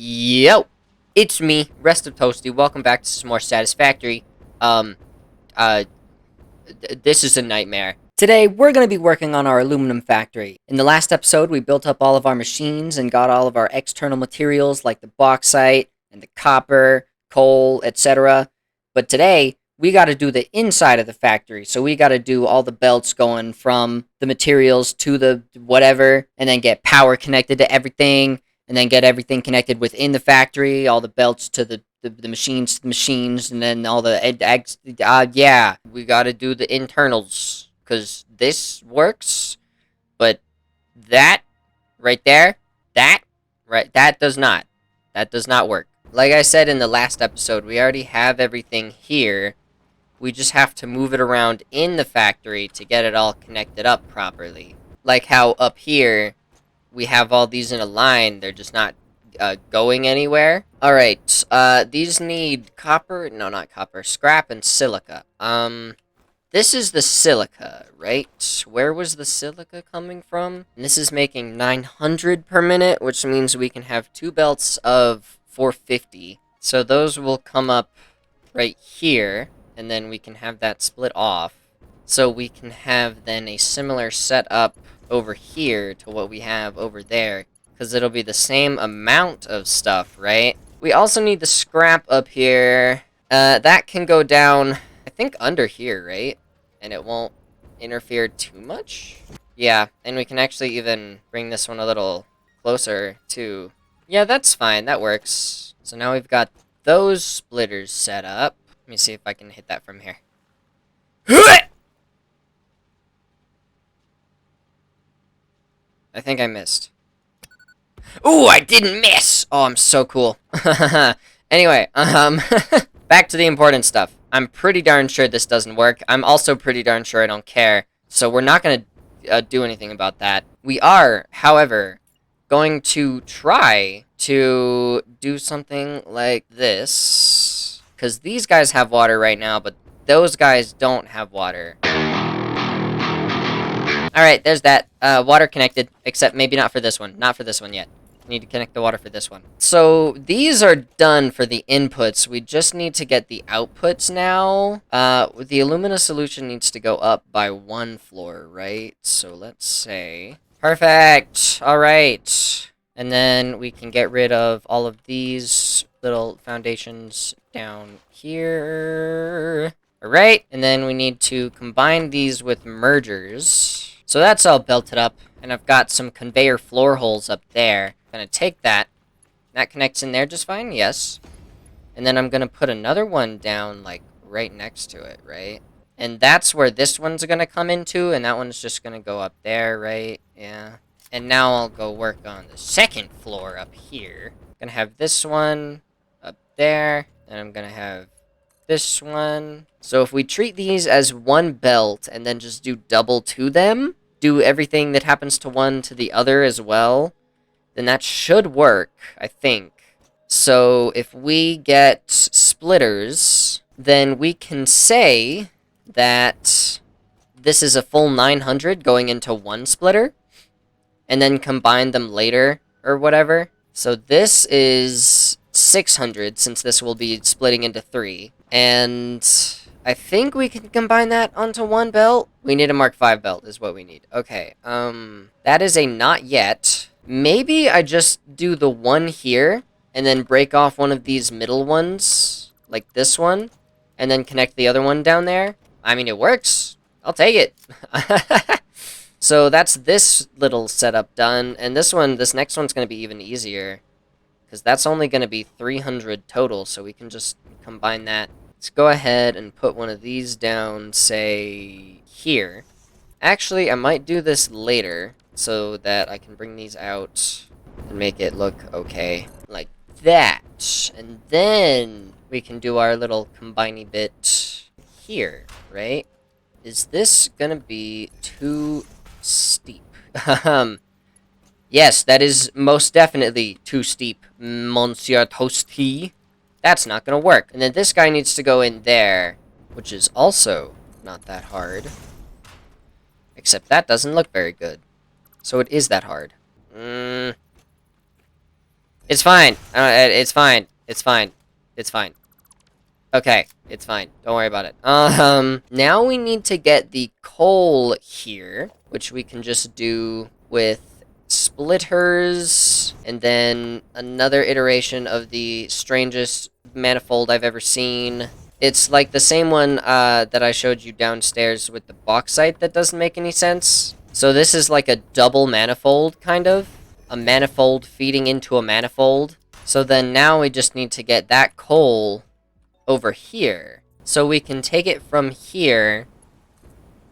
Yo, it's me, Rest of Toasty. Welcome back to some more Satisfactory. Um, uh, this is a nightmare. Today, we're going to be working on our aluminum factory. In the last episode, we built up all of our machines and got all of our external materials like the bauxite and the copper, coal, etc. But today, we got to do the inside of the factory. So we got to do all the belts going from the materials to the whatever, and then get power connected to everything, and then get everything connected within the factory, all the belts to the machines, and then all the eggs. Yeah, we gotta do the internals, because this works, but that right there, that does not. That does not work. Like I said in the last episode, we already have everything here. We just have to move it around in the factory to get it all connected up properly. Like how up here, we have all these in a line, they're just not going anywhere. Alright, these need copper, no, not copper, scrap and silica. This is the silica, right? Where was the silica coming from? And this is making 900 per minute, which means we can have two belts of 450. So those will come up right here, and then we can have that split off. So we can have then a similar setup over here to what we have over there, because it'll be the same amount of stuff, right? We also need the scrap up here. That can go down, I think, under here, right? And it won't interfere too much? Yeah, and we can actually even bring this one a little closer, too. Yeah, that's fine. That works. So now we've got those splitters set up. Let me see if I can hit that from here. I think I missed. Ooh, I didn't miss! Oh, I'm so cool. Anyway, back to the important stuff. I'm pretty darn sure this doesn't work. I'm also pretty darn sure I don't care. So we're not going to do anything about that. We are, however, going to try to do something like this. Because these guys have water right now, but those guys don't have water. Alright, there's that. Water connected, except maybe not for this one. Not for this one yet. Need to connect the water for this one. So, these are done for the inputs. We just need to get the outputs now. The alumina solution needs to go up by 1 floor, right? So, let's say... Perfect! Alright. And then we can get rid of all of these little foundations down here. Alright, and then we need to combine these with mergers. So that's all belted up, and I've got some conveyor floor holes up there. I'm gonna take that. That connects in there just fine, yes. And then I'm gonna put another one down, like, right next to it, right? And that's where this one's gonna come into, and that one's just gonna go up there, right? Yeah. And now I'll go work on the second floor up here. I'm gonna have this one up there, and I'm gonna have this one. So if we treat these as one belt and then just do double to them, do everything that happens to one to the other as well, then that should work, I think. So if we get splitters, then we can say that this is a full 900 going into one splitter, and then combine them later or whatever. So this is 600, since this will be splitting into 3. And I think we can combine that onto one belt. We need a Mark 5 belt is what we need. Okay, that is a not yet. Maybe I just do the one here, and then break off one of these middle ones, like this one, and then connect the other one down there. I mean, it works. I'll take it. So that's this little setup done, and this next one's going to be even easier, because that's only going to be 300 total, so we can just combine that. Let's go ahead and put one of these down, say, here. Actually, I might do this later, so that I can bring these out and make it look okay, like that. And then we can do our little combiney bit here, right? Is this gonna be too steep? Yes, that is most definitely too steep, Monsieur Toasty. That's not gonna work. And then this guy needs to go in there, which is also not that hard. Except that doesn't look very good. So it is that hard. It It's fine. It's fine. It's fine. It's fine. Okay, it's fine. Don't worry about it. Now we need to get the coal here, which we can just do with splitters, and then another iteration of the strangest manifold I've ever seen. It's like the same one that I showed you downstairs with the bauxite that doesn't make any sense. So this is like a double manifold, kind of. A manifold feeding into a manifold. So then now we just need to get that coal over here. So we can take it from here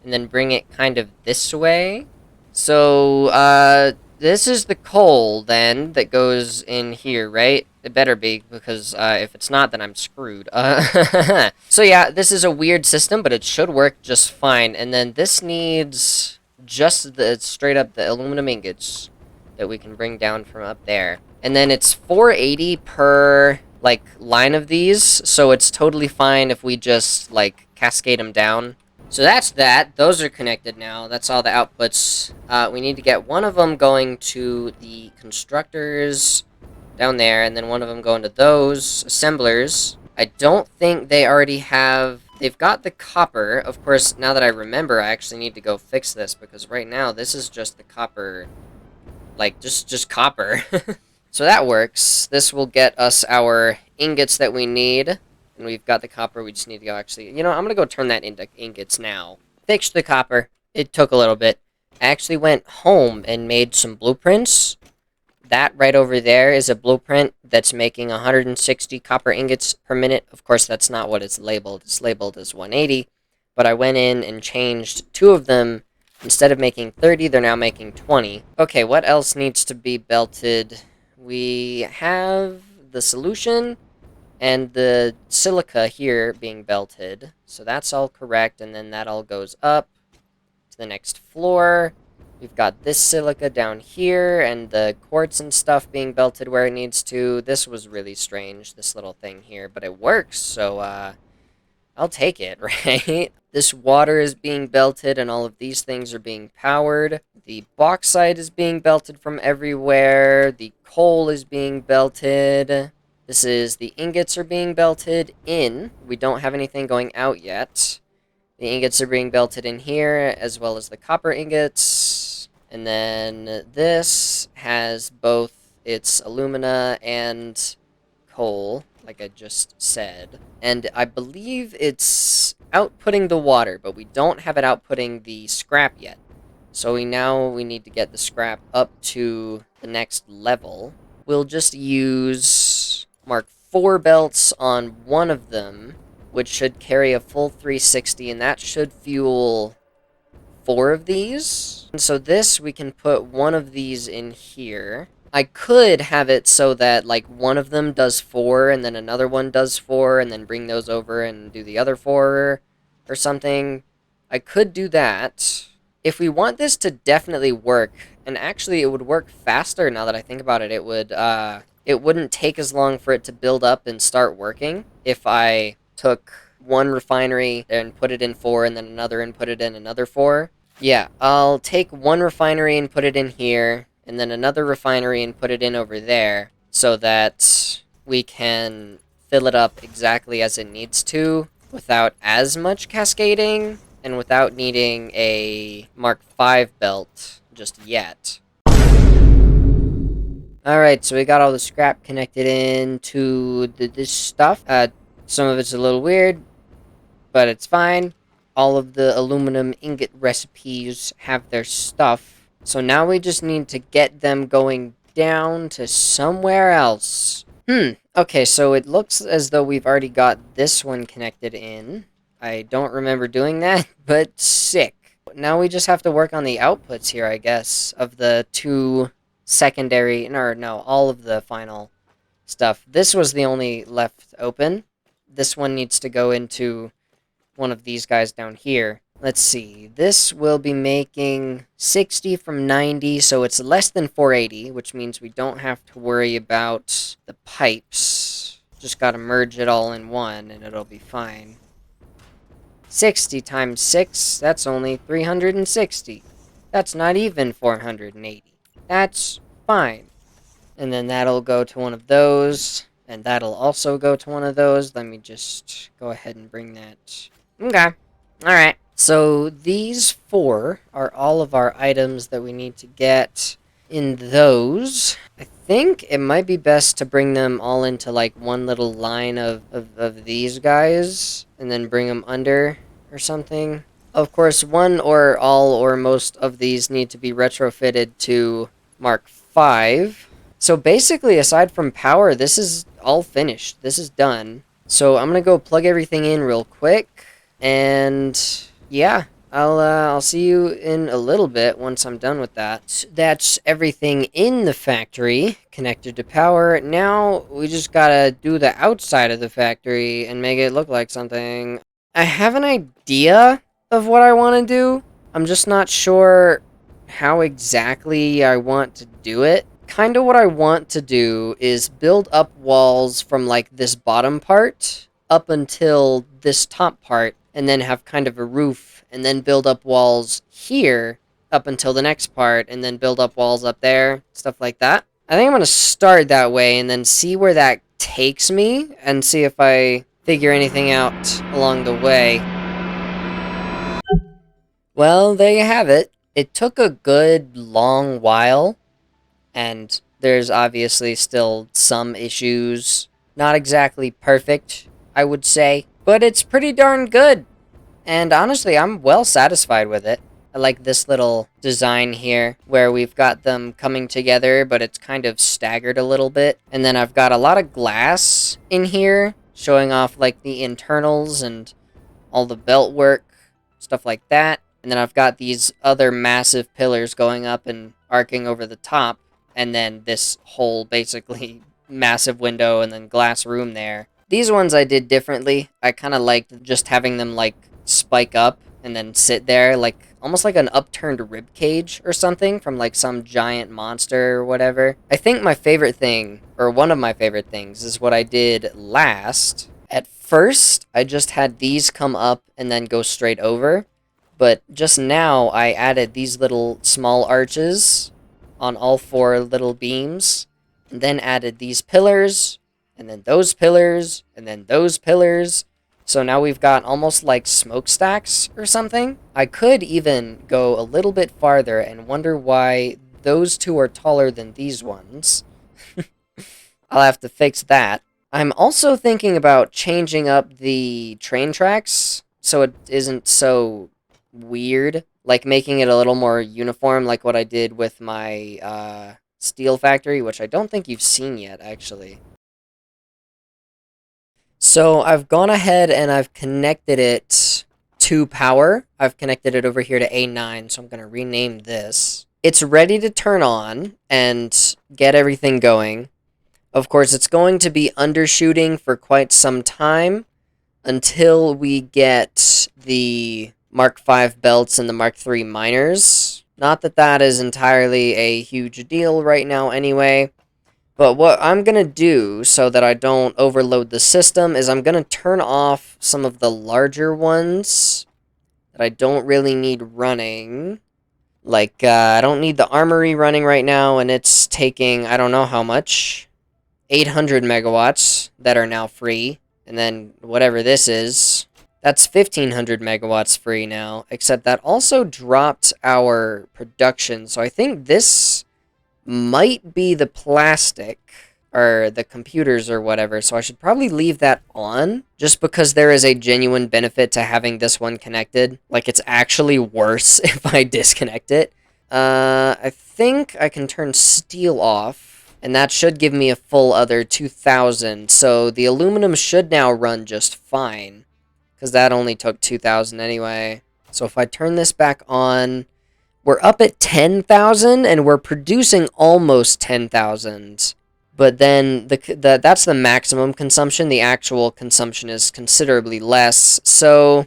and then bring it kind of this way. So, this is the coal, then, that goes in here, right? It better be, because, if it's not, then I'm screwed. So yeah, this is a weird system, but it should work just fine. And then this needs just straight up the aluminum ingots that we can bring down from up there. And then it's 480 per, like, line of these, so it's totally fine if we just, like, cascade them down. So that's that. Those are connected now. That's all the outputs. We need to get one of them going to the constructors down there, and then one of them going to those assemblers. I don't think they already have... They've got the copper. Of course, now that I remember, I actually need to go fix this, because right now, this is just the copper... Like, just copper. So that works. This will get us our ingots that we need. And we've got the copper, we just need to go actually... You know, I'm gonna go turn that into ingots now. Fixed the copper. It took a little bit. I actually went home and made some blueprints. That right over there is a blueprint that's making 160 copper ingots per minute. Of course, that's not what it's labeled. It's labeled as 180. But I went in and changed 2 of them. Instead of making 30, they're now making 20. Okay, what else needs to be belted? We have the solution and the silica here being belted. So that's all correct, and then that all goes up to the next floor. We've got this silica down here, and the quartz and stuff being belted where it needs to. This was really strange, this little thing here, but it works, so, I'll take it, right? This water is being belted, and all of these things are being powered. The bauxite is being belted from everywhere. The coal is being belted. This is the ingots are being belted in. We don't have anything going out yet. The ingots are being belted in here, as well as the copper ingots. And then this has both its alumina and coal, like I just said. And I believe it's outputting the water, but we don't have it outputting the scrap yet. So we need to get the scrap up to the next level. We'll just use Mark IV belts on one of them, which should carry a full 360, and that should fuel 4 of these. And so this, we can put one of these in here. I could have it so that, like, one of them does 4, and then another one does 4, and then bring those over and do the other 4, or something. I could do that. If we want this to definitely work, and actually it would work faster now that I think about it, it wouldn't take as long for it to build up and start working if I took one refinery and put it in 4, and then another and put it in another 4. Yeah, I'll take one refinery and put it in here, and then another refinery and put it in over there, so that we can fill it up exactly as it needs to, without as much cascading, and without needing a Mark V belt just yet. Alright, so we got all the scrap connected into this stuff. Some of it's a little weird, but it's fine. All of the aluminum ingot recipes have their stuff. So now we just need to get them going down to somewhere else. Okay, so it looks as though we've already got this one connected in. I don't remember doing that, but sick. Now we just have to work on the outputs here, I guess, of the 2 secondary, no, all of the final stuff. This was the only left open. This one needs to go into one of these guys down here. Let's see, this will be making 60 from 90, so it's less than 480, which means we don't have to worry about the pipes. Just gotta merge it all in one, and it'll be fine. 60 times 6, that's only 360. That's not even 480. That's fine. And then that'll go to one of those. And that'll also go to one of those. Let me just go ahead and bring that. Okay. Alright. So these 4 are all of our items that we need to get in those. I think it might be best to bring them all into like one little line of these guys. And then bring them under or something. Of course, one or all or most of these need to be retrofitted to Mark 5. So basically, aside from power, this is all finished. This is done. So I'm gonna go plug everything in real quick, and yeah, I'll see you in a little bit once I'm done with that. That's everything in the factory connected to power. Now we just gotta do the outside of the factory and make it look like something. I have an idea of what I want to do. I'm just not sure how exactly I want to do it. Kind of what I want to do is build up walls from like this bottom part up until this top part, and then have kind of a roof, and then build up walls here up until the next part, and then build up walls up there, stuff like that. I think I'm going to start that way and then see where that takes me, and see if I figure anything out along the way. Well, there you have it. It took a good long while, and there's obviously still some issues. Not exactly perfect, I would say, but it's pretty darn good. And honestly, I'm well satisfied with it. I like this little design here, where we've got them coming together, but it's kind of staggered a little bit. And then I've got a lot of glass in here, showing off like the internals and all the belt work, stuff like that. And then I've got these other massive pillars going up and arcing over the top. And then this whole basically massive window and then glass room there. These ones I did differently. I kind of liked just having them like spike up and then sit there like almost like an upturned rib cage or something from like some giant monster or whatever. I think my favorite thing, or one of my favorite things, is what I did last. At first, I just had these come up and then go straight over. But just now, I added these little small arches on all 4 little beams, and then added these pillars, and then those pillars, and then those pillars. So now we've got almost like smokestacks or something. I could even go a little bit farther and wonder why those 2 are taller than these ones. I'll have to fix that. I'm also thinking about changing up the train tracks so it isn't so weird, like making it a little more uniform, like what I did with my steel factory, which I don't think you've seen yet, actually. So I've gone ahead and I've connected it to power. I've connected it over here to A9, so I'm going to rename this. It's ready to turn on and get everything going. Of course, it's going to be undershooting for quite some time until we get the Mark V belts and the Mark III miners. Not that that is entirely a huge deal right now anyway. But what I'm going to do so that I don't overload the system is I'm going to turn off some of the larger ones that I don't really need running. Like, I don't need the armory running right now, and it's taking, I don't know how much, 800 megawatts that are now free. And then whatever this is, that's 1500 megawatts free now, except that also dropped our production. So I think this might be the plastic, or the computers or whatever, so I should probably leave that on, just because there is a genuine benefit to having this one connected. Like, it's actually worse if I disconnect it. I think I can turn steel off, and that should give me a full other 2000, so the aluminum should now run just fine, because that only took 2000 anyway. So if I turn this back on, we're up at 10,000, and we're producing almost 10,000. But then that's the maximum consumption. The actual consumption is considerably less. So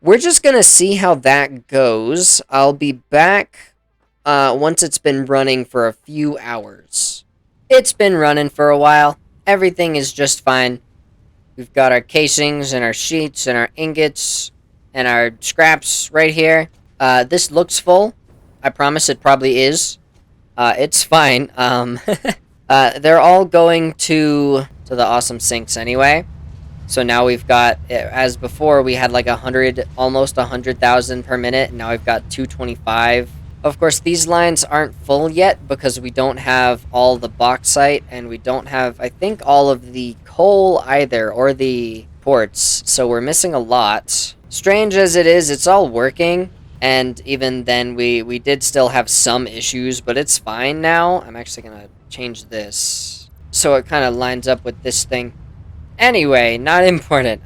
we're just going to see how that goes. I'll be back once it's been running for a few hours. It's been running for a while. Everything is just fine. We've got our casings and our sheets and our ingots and our scraps right here. This looks full. I promise it probably is. It's fine. They're all going to the awesome sinks anyway. So now we've got, as before, we had like 100, almost 100,000 per minute, and now we've got 225. Of course, these lines aren't full yet because we don't have all the bauxite, and we don't have, I think, all of the coal either, or the ports, so we're missing a lot. Strange as it is, it's all working, and even then, we did still have some issues, but it's fine now. I'm actually gonna change this so it kind of lines up with this thing. Anyway, not important.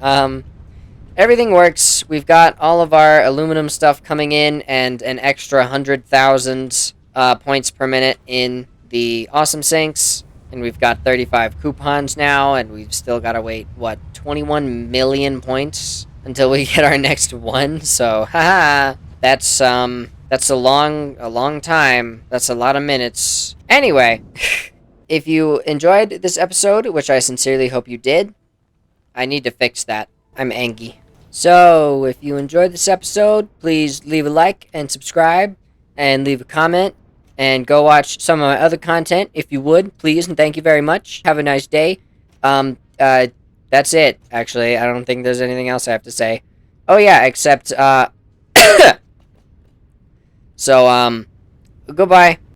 Everything works. We've got all of our aluminum stuff coming in and an extra 100,000 points per minute in the awesome sinks. And we've got 35 coupons now, and we've still got to wait, what, 21 million points until we get our next one. So, haha, that's a long time. That's a lot of minutes. Anyway, if you enjoyed this episode, which I sincerely hope you did, I need to fix that. I'm angry. So, if you enjoyed this episode, please leave a like and subscribe and leave a comment and go watch some of my other content if you would, please, and thank you very much. Have a nice day. That's it, actually. I don't think there's anything else I have to say. Oh yeah, except, so, goodbye.